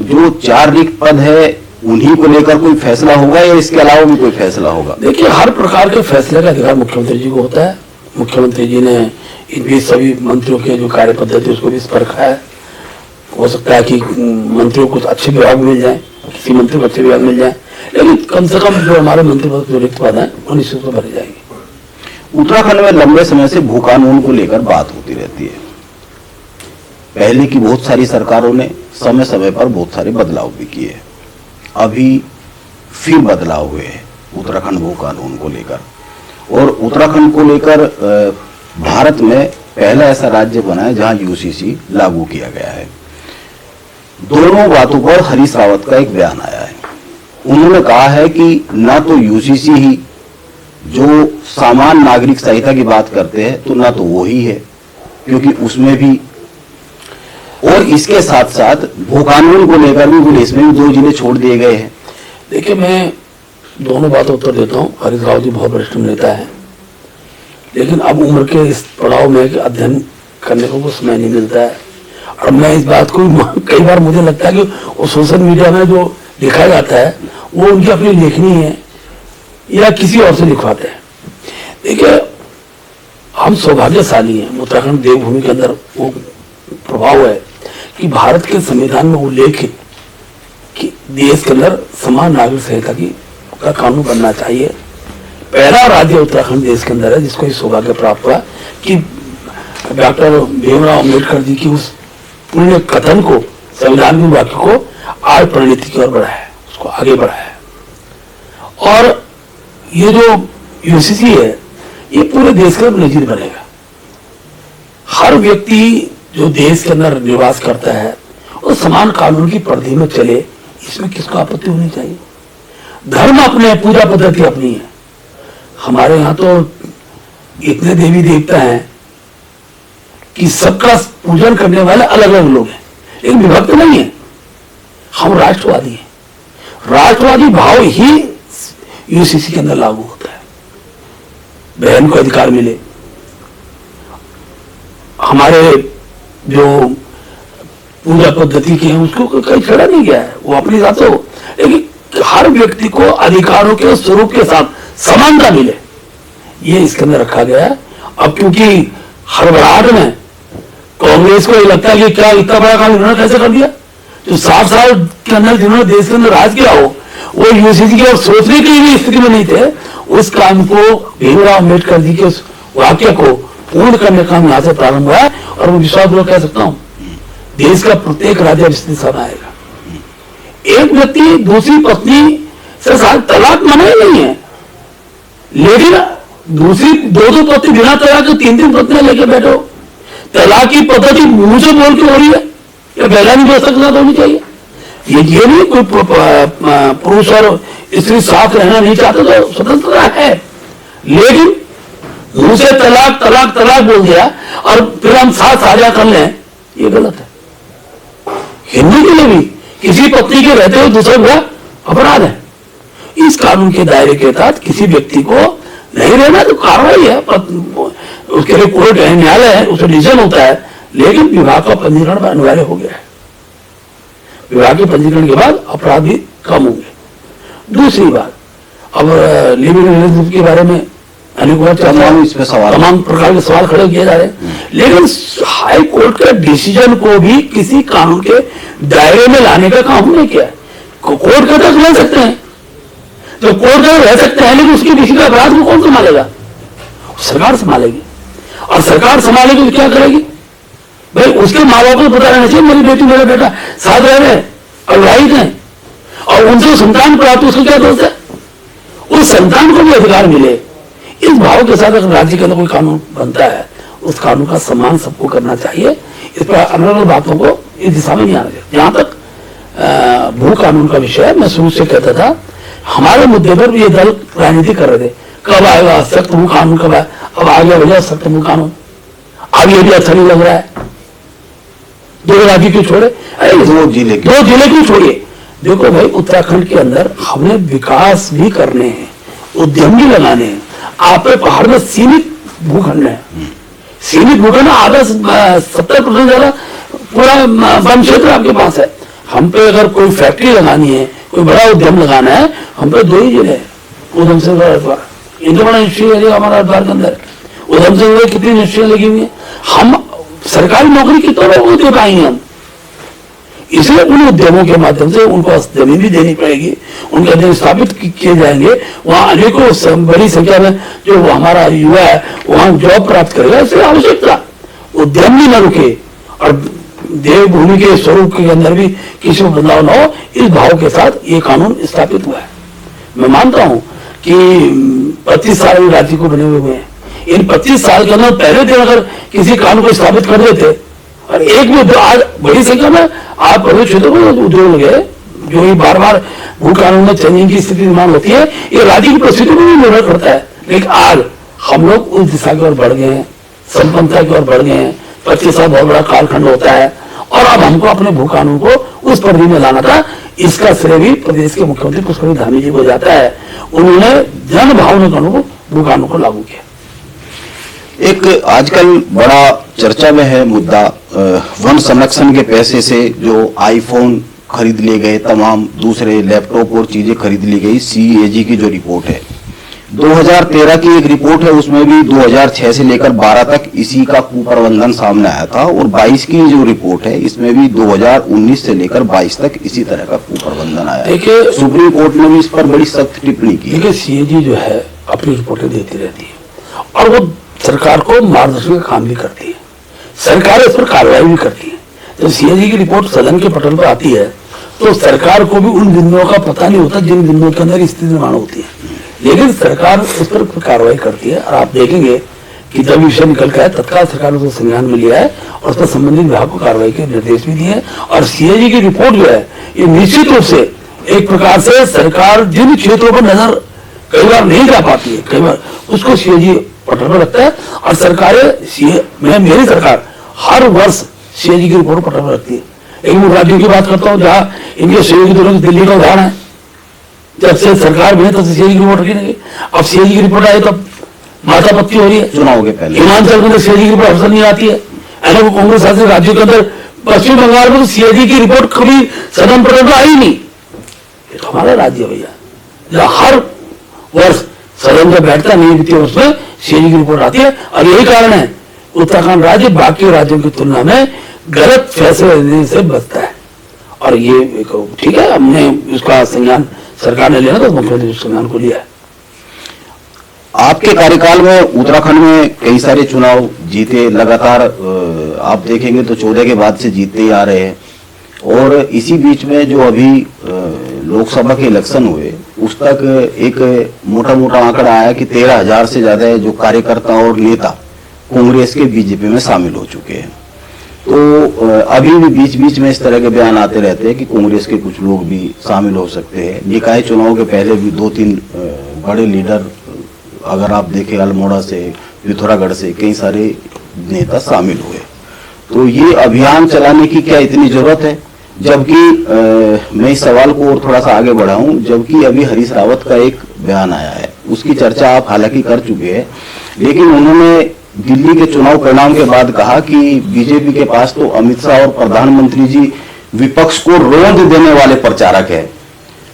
जो 4 रिक्त पद है उन्हीं को लेकर कोई फैसला होगा या इसके अलावा भी कोई फैसला होगा? देखिए, हर प्रकार के फैसले का अधिकार मुख्यमंत्री जी को होता है। मुख्यमंत्री जी ने इन सभी मंत्रियों के जो कार्य पद्धति उसको भी परखा है। हो सकता है कि मंत्रियों को अच्छे विभाग मिल जाए, किसी मंत्री को अच्छे विभाग मिल जाए, लेकिन कम से कम जो हमारे मंत्री पद जो रिक्त पद है वो निश्चित रूप से भरे जाएंगे। उत्तराखंड में लंबे समय से भू कानून को लेकर बात होती रहती है। पहले की बहुत सारी सरकारों ने समय समय पर बहुत सारे बदलाव भी किए। अभी फिर बदलाव हुए हैं उत्तराखंड भू कानून को लेकर, और उत्तराखंड को लेकर भारत में पहला ऐसा राज्य बना है जहां यूसीसी लागू किया गया है। दोनों बातों पर हरीश रावत का एक बयान आया है। उन्होंने कहा है कि ना तो यूसीसी ही जो सामान्य नागरिक संहिता की बात करते हैं, तो ना तो वो ही है, क्योंकि उसमें भी, और इसके साथ साथ भू कानून को लेकर भी इसमें भी 2 जिले छोड़ दिए गए हैं। देखिए, मैं दोनों बातों उत्तर देता हूँ। हरीश रावत जी बहुत वरिष्ठ नेता है, लेकिन अब उम्र के इस पड़ाव में कि अध्ययन करने को समय नहीं मिलता है। और मैं इस बात को कई बार मुझे लगता है कि वो सोशल मीडिया में जो लिखा जाता है वो उनकी अपनी लेखनी है या किसी और से लिखवाते हैं। देखिए, हम सौभाग्यशाली हैं, उत्तराखंड देवभूमि के अंदर वो प्रभाव है कि भारत के संविधान में उल्लेखित कि देश के अंदर समान नागरिक संहिता का कानून बनना चाहिए। पहला राज्य उत्तराखंड देश के अंदर है जिसको ये सौभाग्य प्राप्त हुआ कि डॉक्टर भीमराव अम्बेडकर जी की उस पुण्य कथन को, संविधान के वाक्य को आज परिणति की ओर बढ़ाया है, उसको आगे बढ़ाया है। और ये जो यूसीसी है ये पूरे देश का नजीर बनेगा। हर व्यक्ति जो देश के अंदर निवास करता है वो समान कानून की परिधि में चले, इसमें किसको आपत्ति होनी चाहिए। धर्म अपने, पूजा पद्धति अपनी है। हमारे यहाँ तो इतने देवी देवता हैं कि सबका पूजन करने वाले अलग अलग लोग हैं, लेकिन विभक्त नहीं है। हम राष्ट्रवादी हैं। राष्ट्रवादी भाव ही यूसीसी के अंदर लागू होता है। बहन को अधिकार मिले, हमारे जो पूजा पद्धति के हैं उसको कहीं छेड़ा नहीं गया है, वो अपनी बात हो, लेकिन हर व्यक्ति को अधिकारों के स्वरूप के साथ समानता मिले, ये इसके अंदर रखा गया है। अब क्योंकि हड़बड़ाहट में कांग्रेस को ये लगता है कि क्या इतना बड़ा काम इन्होंने कैसे कर दिया, जो 60 साल के अंदर जिन्होंने देश के अंदर राज किया हो वो यूसीसी की ओर सोचने की भी स्थिति में नहीं थे। उस काम को भीमराव अम्बेडकर जी के उस वाक्य को पूर्ण करने का काम यहाँ से प्रारंभ हुआ है। और मैं विश्वासपूर्वक कह सकता हूँ देश का प्रत्येक राज्य इस दिशा में आएगा। एक व्यक्ति दूसरी पत्नी से शायद तलाक मना ही नहीं है, लेकिन दूसरी 2 पत्नी बिना तलाक के 3 पत्नियां लेके बैठो, तलाक की पद्धति मुंह से बोल के हो रही है या वैधानिक व्यवस्था के साथ होनी चाहिए। ये नहीं कोई पुरुष और स्त्री साथ रहना नहीं चाहते तो स्वतंत्रता है, लेकिन मुंह से तलाक तलाक तलाक बोल दिया और फिर हम साथ साझा कर लें, ये गलत है। हिंदू के लिए भी किसी पत्नी के रहते हुए दूसरे विवाह अपराध है। इस कानून के दायरे के तहत किसी व्यक्ति को नहीं रहना तो कार्रवाई है, उसके लिए कोर्ट है, न्यायालय है, उसमें डिसीजन होता है, लेकिन विवाह का पंजीकरण अनिवार्य हो गया है। विवाह के पंजीकरण के बाद अपराध भी कम होंगे। दूसरी बात, अब लिविंग रिलेशनशिप के बारे में तमाम प्रकार के सवाल खड़े किए जा रहे हैं, लेकिन हाई कोर्ट के डिसीजन को भी किसी कानून के दायरे में लाने का काम हमने किया है। कोर्ट का तक ले सकते हैं, तो कोर्ट का रह सकते हैं, लेकिन उसके किसी का अपराध को कौन संभालेगा? सरकार संभालेगी। और सरकार संभालेगी तो क्या करेगी भाई? उसके माँ बाप को पता रहना चाहिए मेरी बेटी मेरा बेटा साथ रह रहे हैं, अविवाहित हैं, और उनसे संतान प्राप्त, उसको क्या दोष है? उस संतान को भी अधिकार मिले। इस भाव के साथ अगर राज्य के अंदर कोई कानून बनता है, उस कानून का सम्मान सबको करना चाहिए। इस पर अलग अलग बातों को इस दिशा में नहीं आना चाहिए। जहां तक भू कानून का विषय है, मैं शुरू से कहता था हमारे मुद्दे पर ये दल राजनीति कर रहे थे, कब आएगा सख्त भू कानून, कब आए, अब आ गया भैया सख्त भू कानून। अब ये भी अच्छा नहीं लग रहा है। 2 राज्य क्यों छोड़े? 2 जिले क्यों छोड़िए? देखो भाई, उत्तराखंड के अंदर हमने विकास भी करने हैं, उद्यम भी लगाने हैं। आप पहाड़ में सीमित भूखंड है, सीमित भूखंड, आधा 70% ज्यादा पूरा वन क्षेत्र आपके पास है। हम पे अगर कोई फैक्ट्री लगानी है, कोई बड़ा उद्यम लगाना है, हम पे 2 ही जिले हैं, उधम सिंह और हरिद्वार। इनका बड़ा इंडस्ट्री एरिया हमारा हरिद्वार के अंदर। उधम सिंह में कितनी इंडस्ट्री लगी हुई है, हम सरकारी नौकरी कितने लोगों को दे पाएंगे? हम इसलिए उन उद्यमों के माध्यम से उनको जमीन भी देनी पड़ेगी, उनके अध्ययन स्थापित किए जाएंगे, वहां अनेकों बड़ी संख्या में जो हमारा युवा है वहां जॉब प्राप्त करेगा। इसलिए आवश्यकता उद्यम भी न रुके और देवभूमि के स्वरूप के अंदर भी किसी को बदलाव न हो, इस भाव के साथ ये कानून स्थापित हुआ है। मैं मानता हूं कि 25 साल राज्य को बने हुए हैं, इन 25 साल के अंदर पहले दिन अगर किसी कानून को स्थापित कर देते और एक में आज बड़ी संख्या में आप बड़े क्षेत्रों में उद्योग लगे जो ये बार बार भू कानून में चेंजिंग की स्थिति निर्माण होती है, ये राज्य की परिस्थिति में भी निर्भर करता है। लेकिन आज हम लोग उस दिशा की ओर बढ़ गए हैं, संपन्नता की ओर बढ़ गए हैं। 25 साल बहुत बड़ा कालखंड होता है और अब हमको अपने भू कानून को उस परिधि में लाना था। इसका श्रेय भी प्रदेश के मुख्यमंत्री पुष्कर धामी जी को जाता है। उन्होंने जन भावना कानून को भू कानून को लागू किया। एक आजकल बड़ा चर्चा में है मुद्दा वन संरक्षण के पैसे से जो आईफोन खरीद लिए गए, तमाम दूसरे लैपटॉप और चीजें खरीद ली गई। सीएजी की जो रिपोर्ट है 2013 की एक रिपोर्ट है, उसमें भी 2006 से लेकर 12 तक इसी का कुप्रबंधन सामने आया था और 22 की जो रिपोर्ट है इसमें भी 2019 से लेकर 22 तक इसी तरह का कुप्रबंधन आया है। सुप्रीम कोर्ट ने भी इस पर बड़ी सख्त टिप्पणी की है। सीएजी जो है अपनी रिपोर्टें देती रहती है और वो सरकार को मार्गदर्शन का काम भी करती है, सरकार इस पर कार्रवाई भी करती है। जब सीएजी की रिपोर्ट सदन के पटल पर आती है तो सरकार को भी उन बिंदुओं का पता नहीं होता जिन बिंदुओं के अंदर स्थिति निर्माण होती है, लेकिन सरकार उस पर कार्रवाई करती है। और आप देखेंगे कि जब विषय निकल कर तत्काल सरकार ने उसको संज्ञान में लिया है और उस पर संबंधित विभाग को कार्रवाई के निर्देश भी दिए। और सीएजी की रिपोर्ट जो है ये निश्चित रूप से एक प्रकार से सरकार जिन क्षेत्रों पर नजर कई बार नहीं जा पाती है, कई बार उसको सीएजी पटल पर रखता है। और सरकारें मेरी सरकार हर वर्ष सीएजी की रिपोर्ट पटल पर रखती है। एक मैं राज्यों की बात करता हूँ जहाँ इनके सहयोगी दोनों दिल्ली का उदाहरण है, जब से सरकार में तब से सीएजी की रिपोर्ट रखी नहीं। अब सीएजी की रिपोर्ट आई तब माथापत्ती हो रही है। चुनाव के पहले हिमाचल में सीएजी की रिपोर्ट अवसर नहीं आती है, वो कांग्रेस शासित राज्यों के अंदर पश्चिम बंगाल में तो सीएजी की रिपोर्ट कभी सदन पर आई नहीं। ये तो हमारा राज्य भैया, हर वर्ष सदन में बैठता नहीं, वित्तीय वर्ष में सीएजी की रिपोर्ट आती है। और यही कारण है उत्तराखंड राज्य बाकी राज्यों की तुलना में गलत फैसले लेने से बचता है। और ये ठीक है, हमने इसका संज्ञान सरकार ने लिया तो मुख्यमंत्री संज्ञान को लिया है। आपके कार्यकाल में उत्तराखंड में कई सारे चुनाव जीते लगातार, आप देखेंगे तो 14 के बाद से जीतते ही आ रहे हैं। और इसी बीच में जो अभी लोकसभा के इलेक्शन हुए उस तक एक मोटा मोटा आंकड़ा आया कि 13,000 से ज्यादा जो कार्यकर्ता और नेता कांग्रेस के बीजेपी में शामिल हो चुके हैं। तो अभी भी बीच बीच में इस तरह के बयान आते रहते हैं कि कांग्रेस के कुछ लोग भी शामिल हो सकते हैं। निकाय चुनाव के पहले भी 2-3 बड़े लीडर, अगर आप देखें अल्मोड़ा से, पिथौरागढ़ से कई सारे नेता शामिल हुए। तो ये अभियान चलाने की क्या इतनी जरूरत है? जबकि मैं इस सवाल को और थोड़ा सा आगे बढ़ाऊं, जबकि अभी हरीश रावत का एक बयान आया है, उसकी चर्चा आप हालांकि कर चुके हैं, लेकिन उन्होंने दिल्ली के चुनाव परिणाम के बाद कहा कि बीजेपी के पास तो अमित शाह और प्रधानमंत्री जी विपक्ष को रोंद देने वाले प्रचारक है।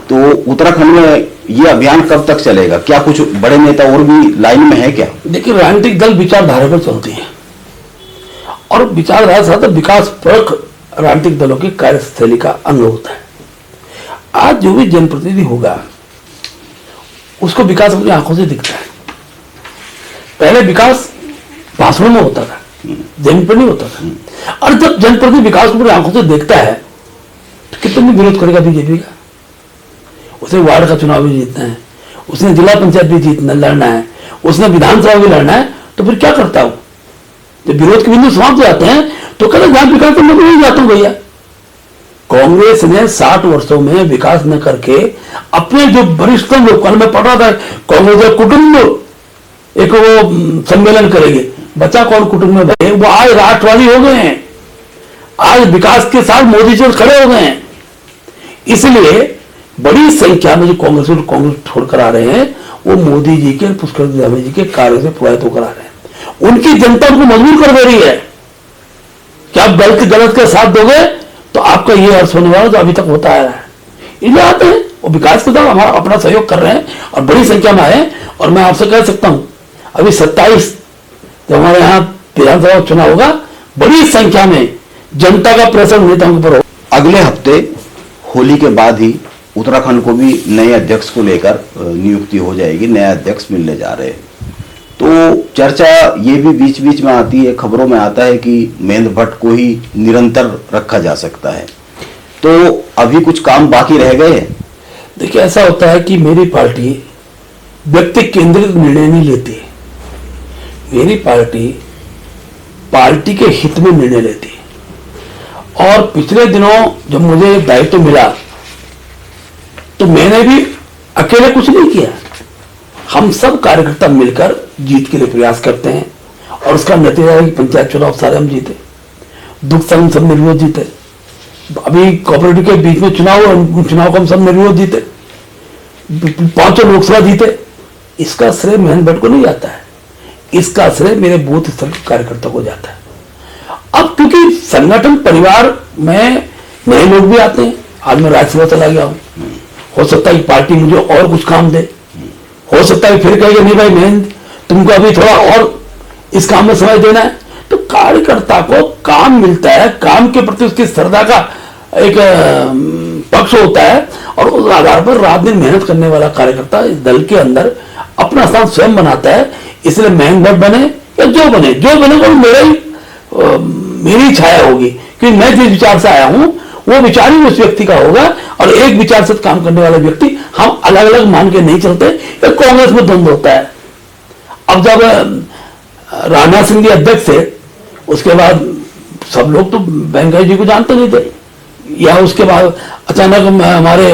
तो उत्तराखंड में ये अभियान कब तक चलेगा? क्या कुछ बड़े नेता और भी लाइन में है क्या? देखिए, राजनीतिक दल विचारधारा पर चलती है और विचारधारा साथ विकास परक राजनीतिक दलों की कार्यशैली का अंग होता है। आज जो भी जनप्रतिनिधि होगा उसको विकास अपनी आंखों से दिखता है। पहले विकास भाषणों में होता था, जमीन पर नहीं होता था। और जब जनप्रतिनिधि विकास को अपनी आंखों से देखता है तो कितने विरोध करेगा बीजेपी का? उसने वार्ड का चुनाव भी जीतना है, उसने जिला पंचायत भी जीतना लड़ना है, उसने विधानसभा भी लड़ना है, तो फिर क्या करता हूं? जब विरोध के बिंदु समाप्त हो जाते हैं तो कहते जहां विकास तो मैं नहीं जाता हूं भैया। कांग्रेस ने 60 वर्षों में विकास न करके अपने जो वरिष्ठतम लोग, कल मैं पढ़ रहा था कांग्रेस कुटुंब एक वो सम्मेलन करेंगे, बच्चा कौन कुटुंब में भाई, वो आज राष्ट्रवादी हो गए हैं, आज विकास के साथ मोदी जी खड़े हो गए हैं। इसलिए बड़ी संख्या में जो कांग्रेस छोड़कर आ रहे हैं वो मोदी जी के, पुष्कर धामी जी के कार्य से प्रभावित होकर आ रहे हैं। उनकी जनता उनको मजबूर कर दे रही है कि आप गलत के साथ दोगे तो आपका ये अर्थ होने वाला जो अभी तक होता आ रहा है। इसलिए आते हैं वो विकास के साथ हमारा अपना सहयोग कर रहे हैं और बड़ी संख्या में आए। और मैं आपसे कह सकता हूं अभी 27 जब हमारे यहाँ विधानसभा चुनाव होगा, बड़ी संख्या में जनता का प्रेशर नेताओं के ऊपर हो। अगले हफ्ते होली के बाद ही उत्तराखंड को भी नए अध्यक्ष को लेकर नियुक्ति हो जाएगी, नया अध्यक्ष मिलने जा रहे हैं। तो चर्चा ये भी बीच बीच में आती है, खबरों में आता है कि महेंद्र भट्ट को ही निरंतर रखा जा सकता है। तो अभी कुछ काम बाकी रह गए हैं। देखिए, ऐसा होता है कि मेरी पार्टी व्यक्ति केंद्रित निर्णय नहीं लेती है। मेरी पार्टी पार्टी के हित में निर्णय लेती है। और पिछले दिनों जब मुझे दायित्व मिला तो मैंने भी अकेले कुछ नहीं किया। हम सब कार्यकर्ता मिलकर जीत के लिए प्रयास करते हैं और उसका नतीजा है कि पंचायत चुनाव सारे हम जीते, दुख संग सब निर्विरोध जीते। अभी कोऑपरेटिव के बीच में चुनाव को हम सब निर्विरोध जीते, 5 लोकसभा जीते। इसका श्रेय महेंद्र भट्ट को नहीं जाता है, इसका श्रेय मेरे बूथ स्तर के कार्यकर्ता को जाता है। अब क्योंकि संगठन परिवार में नए लोग भी आते हैं, आज मैं राज्यसभा चला गया हूं, हो सकता है कि पार्टी मुझे और कुछ काम दे, हो सकता है फिर कहेगा नहीं भाई महेंद्र तुमको अभी थोड़ा और इस काम में समय देना है। तो कार्यकर्ता को काम मिलता है, काम के प्रति उसकी श्रद्धा का एक पक्ष होता है और उस आधार पर रात दिन मेहनत करने वाला कार्यकर्ता इस दल के अंदर अपना स्थान स्वयं बनाता है। इसलिए महेंद्र भट्ट बने या जो बने वो मेरी छाया होगी, क्योंकि मैं जिस विचार से आया हूं वो विचार ही उस व्यक्ति का होगा। और एक विचार से काम करने वाला व्यक्ति हम अलग अलग मान के नहीं चलते। या कांग्रेस में द्वंद्व होता है। अब जब राजनाथ सिंह जी अध्यक्ष थे उसके बाद सब लोग तो वेंकैया जी को जानते नहीं थे, या उसके बाद अचानक हमारे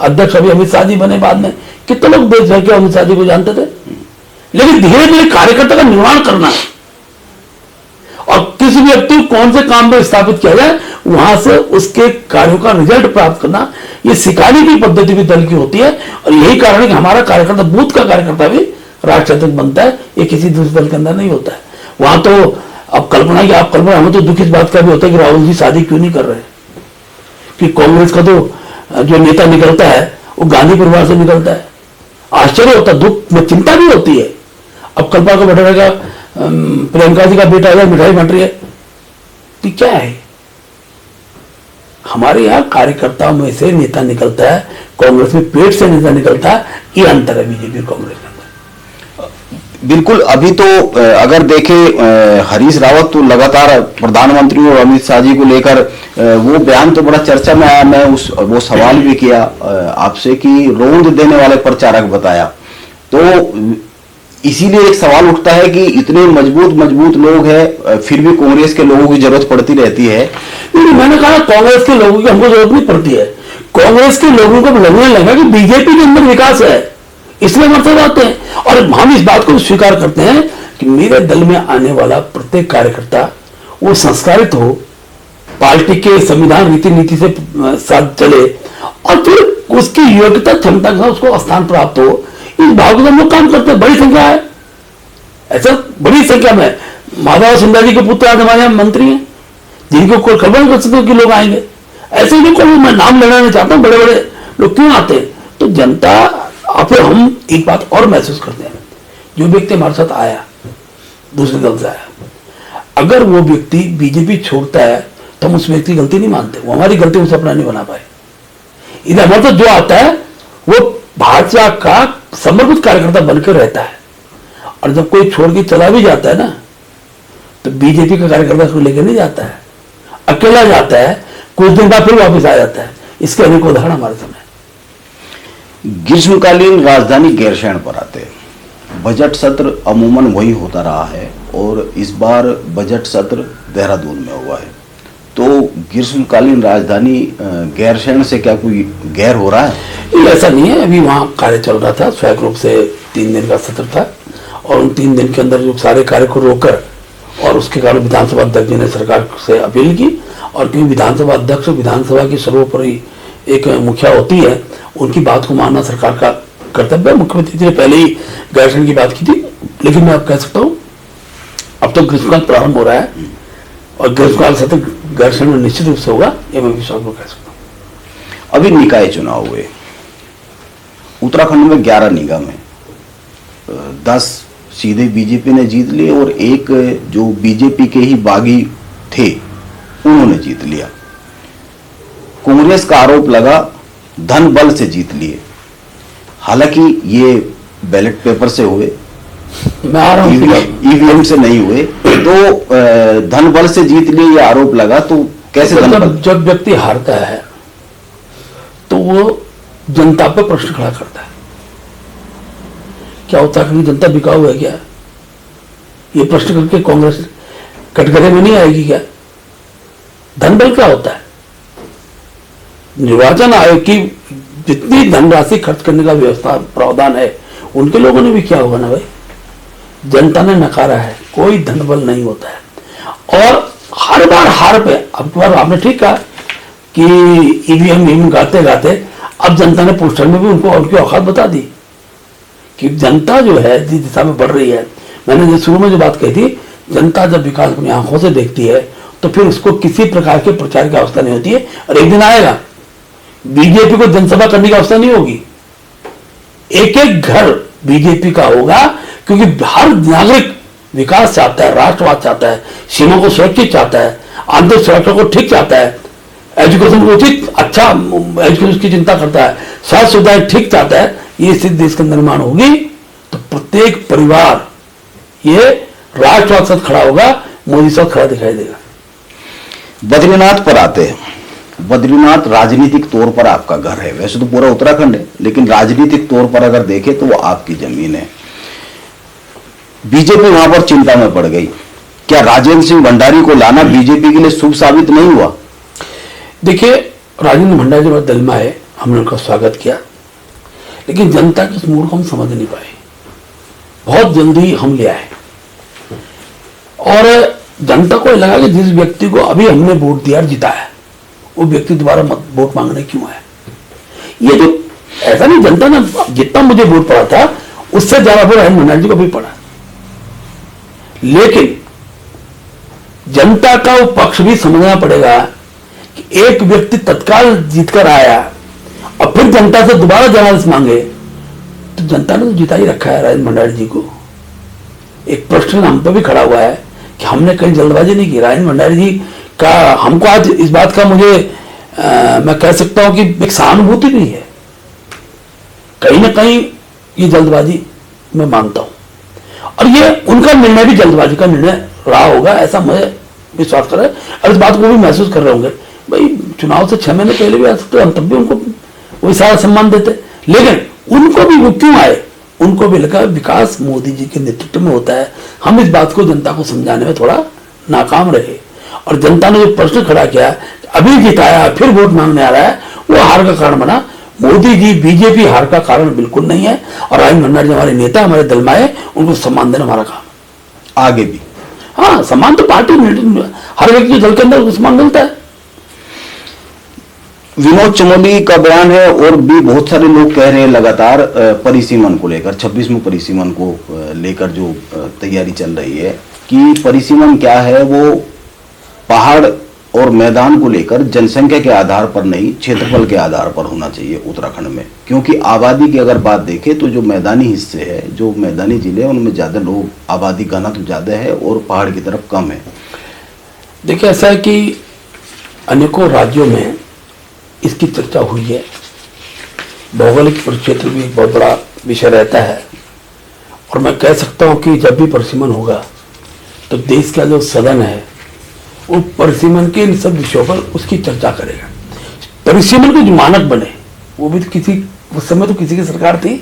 अध्यक्ष अभी अमित शाह जी बने, बाद में कितने लोग देश भर के अमित शाह जी को जानते थे। लेकिन धीरे धीरे कार्यकर्ता का निर्माण करना है और किसी व्यक्ति को कौन से काम में स्थापित किया जाए वहां से उसके कार्यों का रिजल्ट प्राप्त करना, ये सिखाने की पद्धति भी दल की होती है। और यही कारण है कि हमारा कार्यकर्ता बूथ का कार्यकर्ता भी राष्ट्रीय अध्यक्ष बनता है, ये किसी दूसरे दल के अंदर नहीं होता है। वहां तो अब कल्पना की आप कल्पना, हमें तो दुख इस बात का भी होता है कि राहुल जी शादी क्यों नहीं कर रहे, कि कांग्रेस का तो जो नेता निकलता है वो गांधी परिवार से निकलता है। आश्चर्य होता है, दुख में चिंता भी होती है। अब कल्पना को बैठा रहेगा प्रियंका जी का बेटा है, मिठाई बंट रही है, तो क्या है। हमारे यहाँ कार्यकर्ताओं में से नेता निकलता है, कांग्रेस में पेट से नेता निकलता है। ये अंतर है बीजेपी कांग्रेस में। बिल्कुल। अभी तो अगर देखें हरीश रावत तो लगातार प्रधानमंत्री और अमित शाह जी को लेकर वो बयान तो बड़ा चर्चा में आया। मैं वो सवाल भी किया आपसे कि रोंद देने वाले प्रचारक बताया, तो इसीलिए एक सवाल उठता है कि इतने मजबूत लोग हैं फिर भी कांग्रेस के लोगों की जरूरत पड़ती रहती है। मैंने कहा कांग्रेस के लोगों की हमको जरूरत नहीं पड़ती है। कांग्रेस के लोगों को लगने लगा कि बीजेपी के अंदर विकास है, इसलिए मरते जाते हैं। और हम इस बात को स्वीकार करते हैं कि मेरे दल में आने वाला प्रत्येक कार्यकर्ता वो संस्कारित हो, पार्टी के संविधान रीति नीति से साथ चले और फिर उसकी योग्यता क्षमता का उसको स्थान प्राप्त हो। इस भाव को हम लोग काम करते हैं। बड़ी संख्या है, ऐसा बड़ी संख्या में माधव सिंधिया जी के पुत्र आज हमारे यहाँ मंत्री हैं, जिनको कोई खबर नहीं कर सकते कि लोग आएंगे। ऐसे ही कोई मैं नाम लेना नहीं चाहता, बड़े बड़े लोग क्यों आते हैं। तो जनता फिर हम एक बात और महसूस करते हैं, जो व्यक्ति हमारे साथ आया दूसरे दल से आया, अगर वो व्यक्ति बीजेपी छोड़ता है तो हम उस व्यक्ति की गलती नहीं मानते, वो हमारी गलती उसे अपना नहीं बना पाए। इधर हमारे तो जो आता है वो भाजपा का समर्पित कार्यकर्ता बनकर रहता है। और जब कोई छोड़ के चला भी जाता है ना तो बीजेपी का कार्यकर्ता उसको लेकर नहीं जाता है, अकेला जाता है, कुछ दिन बाद फिर वापस आ जाता है। इसके अनेक उदाहरण हमारे सामने। ग्रीष्मकालीन राजधानी गैरसैंण पर आते हैं। बजट सत्र अमूमन वही होता रहा है और इस बार बजट सत्र देहरादून में हुआ है। तो ग्रीष्मकालीन राजधानी गैरसैंण से क्या कोई गैर हो रहा है? ऐसा नहीं है, अभी वहाँ कार्य चल रहा था। स्वाभाविक रूप से 3 दिन का सत्र था और उन 3 दिन के अंदर जो सारे कार्य को रोककर और उसके कारण विधानसभा अध्यक्ष जी ने सरकार से अपील की। और क्योंकि विधानसभा अध्यक्ष विधानसभा की सर्वोपरि एक मुखिया होती है, उनकी बात को मानना सरकार का कर्तव्य है। मुख्यमंत्री जी ने पहले ही गैरसैंण की बात की थी, लेकिन मैं अब कह सकता हूँ अब तो ग्रीष्मकाल प्रारंभ हो रहा है और ग्रीष्मकाल सत्र गैरसैंण में निश्चित रूप से होगा, ये मैं विश्वास को कह सकता हूँ। अभी निकाय चुनाव हुए उत्तराखंड में 11 निगम है, 10 सीधे बीजेपी ने जीत लिए और एक जो बीजेपी के ही बागी थे उन्होंने जीत लिया। कांग्रेस का आरोप लगा धन बल से जीत लिए, हालांकि ये बैलेट पेपर से हुए, मैं आ रहा हूँ ईवीएम से नहीं हुए। तो धन बल से जीत लिए ये आरोप लगा, तो कैसे धन बल? जब व्यक्ति हारता है तो वो जनता पे प्रश्न खड़ा करता है, क्या उत्तराखंड की जनता बिकाऊ है क्या? ये प्रश्न करके कांग्रेस कटघरे में नहीं आएगी क्या? धन बल क्या होता है? निर्वाचन आयोग की जितनी धनराशि खर्च करने का व्यवस्था प्रावधान है उनके लोगों ने भी किया होगा ना भाई। जनता ने नकारा है, कोई धन बल नहीं होता है। और हर बार हार पे, अब बार आपने ठीक कहा कि ईवीएम गाते गाते अब जनता ने पोस्टर में भी उनको उनकी औकात बता दी कि जनता जो है जिस दिशा में बढ़ रही है। मैंने जो शुरू में जो बात कही थी, जनता जब विकास अपनी आंखों से देखती है तो फिर उसको किसी प्रकार के प्रचार की आवश्यकता नहीं होती है। और एक दिन आएगा बीजेपी को जनसभा करने की आवश्यकता नहीं होगी, एक एक घर बीजेपी का होगा, क्योंकि हर नागरिक विकास चाहता है, राष्ट्रवाद चाहता है, सीमा को सुरक्षित चाहता है, आंतरिक सुरक्षा को ठीक चाहता है, एजुकेशन को उचित अच्छा एजुकेशन की चिंता करता है, स्वास्थ्य सुविधाएं ठीक चाहता है। ये स्थिति देश के निर्माण होगी तो प्रत्येक परिवार ये राष्ट्रवाद साथ खड़ा होगा, मोदी साथ खड़ा दिखाई देगा। बद्रीनाथ पर आते हैं। बद्रीनाथ राजनीतिक तौर पर आपका घर है, वैसे तो पूरा उत्तराखंड है, लेकिन राजनीतिक तौर पर अगर देखें तो वो आपकी जमीन है। बीजेपी वहां पर चिंता में पड़ गई। क्या राजेंद्र सिंह भंडारी को लाना बीजेपी के लिए शुभ साबित नहीं हुआ? देखिए, राजेंद्र भंडारी हमारे दल में आए, हमने उनका स्वागत किया, लेकिन जनता के उस मूड को हम समझ नहीं पाए। बहुत जल्दी हम ले आए और जनता को लगा कि जिस व्यक्ति को अभी हमने वोट दिया और जिताया वो व्यक्ति दोबारा वोट मांगने क्यों आया। ये जो ऐसा नहीं, जनता ने जितना मुझे वोट पड़ा था उससे ज्यादा वोट राजेंद्र भंडारी जी को भी पड़ा, लेकिन जनता का वो पक्ष भी समझना पड़ेगा कि एक व्यक्ति तत्काल जीतकर आया और फिर जनता से दोबारा जनादेश मांगे, तो जनता ने तो जिता ही रखा है राजेंद्र भंडारी जी को। एक प्रश्न हम पे भी खड़ा हुआ है कि हमने कहीं जल्दबाजी नहीं की। राजेंद्र भंडारी जी का हमको आज इस बात का मुझे मैं कह सकता हूं कि एक सहानुभूति भी है, कहीं ना कहीं ये जल्दबाजी मैं मानता हूं, और ये उनका निर्णय भी जल्दबाजी का निर्णय रहा होगा, ऐसा मुझे विश्वास कर रहा है। और इस बात को भी महसूस कर रहे होंगे भाई, चुनाव से 6 महीने पहले भी आ सकते, हम तब भी उनको वही सारा सम्मान देते, लेकिन उनको भी वो क्यों आए, उनको भी लगा विकास मोदी जी के नेतृत्व में होता है। हम इस बात को जनता को समझाने में थोड़ा नाकाम रहे, और जनता ने जो प्रश्न खड़ा किया, अभी जिताया फिर वोट मांगने आ रहा है, वो हार का कारण बना। मोदी जी बीजेपी हार का कारण बिल्कुल नहीं है, और राजेंद्र भंडारी जी हमारे नेता, हमारे दल में आए, उनको सम्मान देना हमारा काम। आगे भी हाँ, सम्मान तो पार्टी हर व्यक्ति जो दल के अंदर सम्मान मिलता है। विनोद चमोली का बयान है, और भी बहुत सारे लोग कह रहे हैं लगातार परिसीमन को लेकर, 26वें परिसीमन को लेकर जो तैयारी चल रही है, कि परिसीमन क्या है, वो पहाड़ और मैदान को लेकर जनसंख्या के आधार पर नहीं, क्षेत्रफल के आधार पर होना चाहिए उत्तराखंड में। क्योंकि आबादी की अगर बात देखें तो जो मैदानी हिस्से है, जो मैदानी जिले हैं, उनमें ज्यादा लोग, आबादी घनत्व ज्यादा है और पहाड़ की तरफ कम है। देखिए, ऐसा है कि अनेकों राज्यों में इसकी चर्चा हुई है, भौगोलिक परिक्षेत्र भी एक बहुत बड़ा विषय रहता है, और मैं कह सकता हूं कि जब भी परिसीमन होगा तो देश का जो सदन है वो परिसीमन के इन सब विषयों पर उसकी चर्चा करेगा। परिसीमन के जो मानक बने, वो भी तो किसी, उस समय तो किसी की सरकार थी,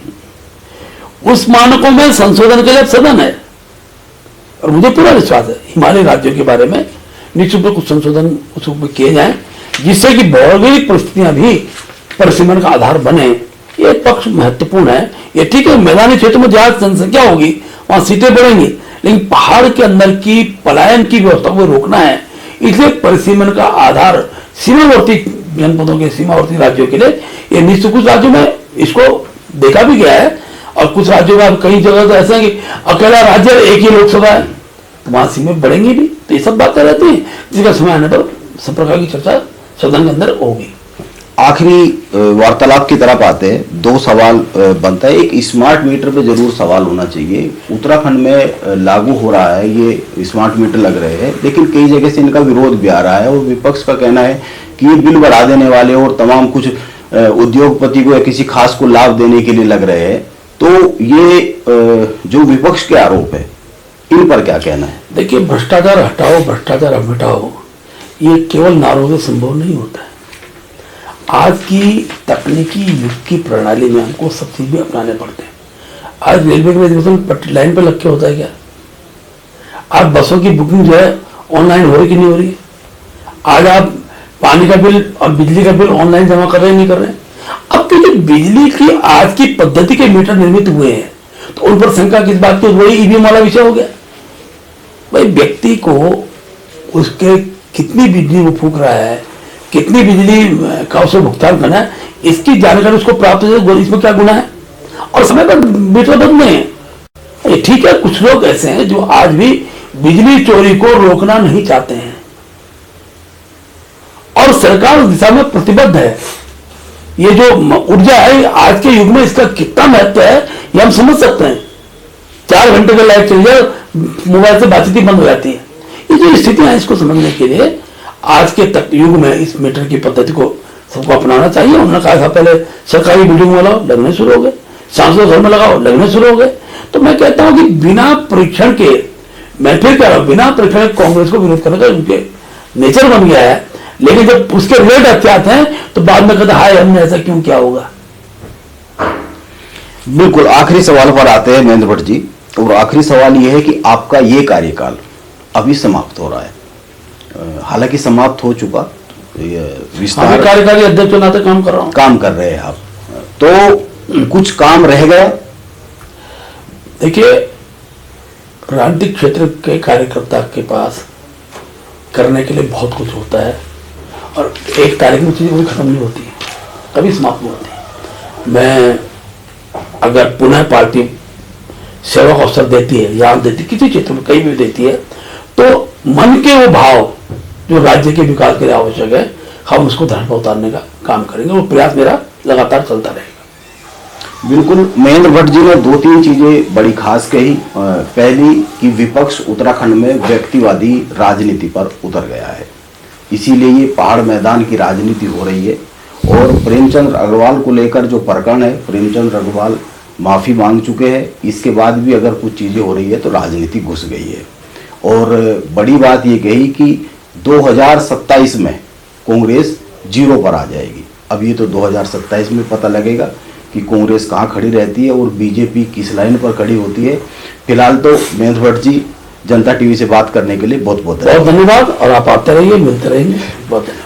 उस मानकों में संशोधन के लिए सदन है, और मुझे पूरा विश्वास है हिमालय राज्यों के बारे में निश्चित रूप से कुछ संशोधन उस में किए जाए, जिससे कि भौगोलिक परिस्थितियां भी परिसीमन का आधार बने। ये पक्ष महत्वपूर्ण है। ये ठीक है, मैदानी क्षेत्र में जहां जनसंख्या होगी वहां सीटें बढ़ेंगी, लेकिन पहाड़ के अंदर की पलायन की व्यवस्था को रोकना है, इसलिए परिसीमन का आधार सीमावर्ती जनपदों के, सीमावर्ती राज्यों के लिए ये निश्चित। कुछ राज्यों में इसको देखा भी गया है, और कुछ राज्यों में कई जगह तो ऐसा है कि अकेला राज्य एक ही लोकसभा है, तो वहां सीमें बढ़ेंगी भी। तो ये सब बातें रहती हैं, जिसका समय आने पर सब प्रकार की चर्चा सदन के अंदर होगी। आखिरी वार्तालाप की तरफ आते हैं। 2 सवाल बनता है। एक, स्मार्ट मीटर पे जरूर सवाल होना चाहिए। उत्तराखंड में लागू हो रहा है, ये स्मार्ट मीटर लग रहे हैं, लेकिन कई जगह से इनका विरोध भी आ रहा है, और विपक्ष का कहना है कि ये बिल बढ़ा देने वाले और तमाम कुछ उद्योगपति को या किसी खास को लाभ देने के लिए लग रहे हैं, तो ये जो विपक्ष के आरोप है इन पर क्या कहना है? देखिए, भ्रष्टाचार हटाओ, भ्रष्टाचार हटाओ, ये केवल नारों से संभव नहीं होता है। आज की तकनीकी युग की प्रणाली में हमको सब चीज भी अपनाने पड़ते हैं। आज रेलवे के रिजर्वेशन लाइन पे लग के होता है क्या? आज बसों की बुकिंग जो है ऑनलाइन हो रही कि नहीं हो रही है? आज आप पानी का बिल और बिजली का बिल ऑनलाइन जमा कर रहे हैं, नहीं कर रहे हैं? अब क्योंकि बिजली की आज की पद्धति के मीटर निर्मित हुए हैं, तो उन पर शंका किस बात की? वही ईवीएम वाला विषय हो गया। भाई, व्यक्ति को उसके कितनी बिजली वो फूक रहा है, कितनी बिजली का उसे भुगतान करना है, इसकी जानकारी उसको प्राप्त हो जाए, इसमें क्या गुना है? और समय पर मीटर बदले हैं। ठीक है, कुछ लोग ऐसे हैं जो आज भी बिजली चोरी को रोकना नहीं चाहते हैं और सरकार उस दिशा में प्रतिबद्ध है। ये जो ऊर्जा है आज के युग में, इसका कितना महत्व है ये हम समझ सकते हैं। 4 घंटे का लाइट चल जाए, मोबाइल से बातचीत बंद हो जाती है। ये जो स्थितियां हैं, इसको समझने के लिए आज के युग में इस मीटर की पद्धति को सबको अपनाना चाहिए। उन्होंने कहा था पहले सरकारी बिल्डिंग में लगाओ, लगने शुरू हो गए, सांसद घर में लगाओ, लगने शुरू हो गए। तो मैं कहता हूं कि बिना परीक्षण के, मैं फिर कह रहा हूं, बिना परीक्षण कांग्रेस को विरोध करने का उनके नेचर बन गया है। लेकिन जब उसके रिजल्ट अच्छे आते हैं तो बाद में कहते हाय हमने ऐसा क्यों किया होगा। बिल्कुल, आखिरी सवाल पर आते हैं महेंद्र भट्ट जी, और आखिरी सवाल यह है कि आपका ये कार्यकाल अभी समाप्त हो रहा है, हालांकि समाप्त हो चुका, विस्तार कार्यकारी अध्यक्ष के नाते काम कर रहा हूं, काम कर रहे हैं आप, तो कुछ काम रह गया? देखिए, राजनीतिक क्षेत्र के कार्यकर्ता के पास करने के लिए बहुत कुछ होता है और एक तारीख में चीजें कभी खत्म नहीं होती है, कभी समाप्त नहीं होती। मैं अगर पुनः पार्टी सेवा का अवसर देती है या देती, किसी क्षेत्र में कहीं भी देती है, तो मन के वो भाव जो राज्य के विकास के लिए आवश्यक है, हम उसको धर्म पर उतारने का काम करेंगे। वो प्रयास मेरा लगातार चलता रहेगा। बिल्कुल, महेंद्र भट्ट जी ने 2-3 चीजें बड़ी खास कही। पहली कि विपक्ष उत्तराखंड में व्यक्तिवादी राजनीति पर उतर गया है, इसीलिए ये पहाड़ मैदान की राजनीति हो रही है। और प्रेमचंद अग्रवाल को लेकर जो प्रकरण है, प्रेमचंद अग्रवाल माफी मांग चुके हैं, इसके बाद भी अगर कुछ चीजें हो रही है तो राजनीति घुस गई है। और बड़ी बात ये कही कि 2027 में कांग्रेस 0 पर आ जाएगी। अब ये तो 2027 में पता लगेगा कि कांग्रेस कहाँ खड़ी रहती है और बीजेपी किस लाइन पर खड़ी होती है। फिलहाल तो महेंद्र भट्ट जी, जनता टीवी से बात करने के लिए बहुत बहुत धन्यवाद। और आप आते रहिए, मिलते रहेंगे। बहुत धन्यवाद।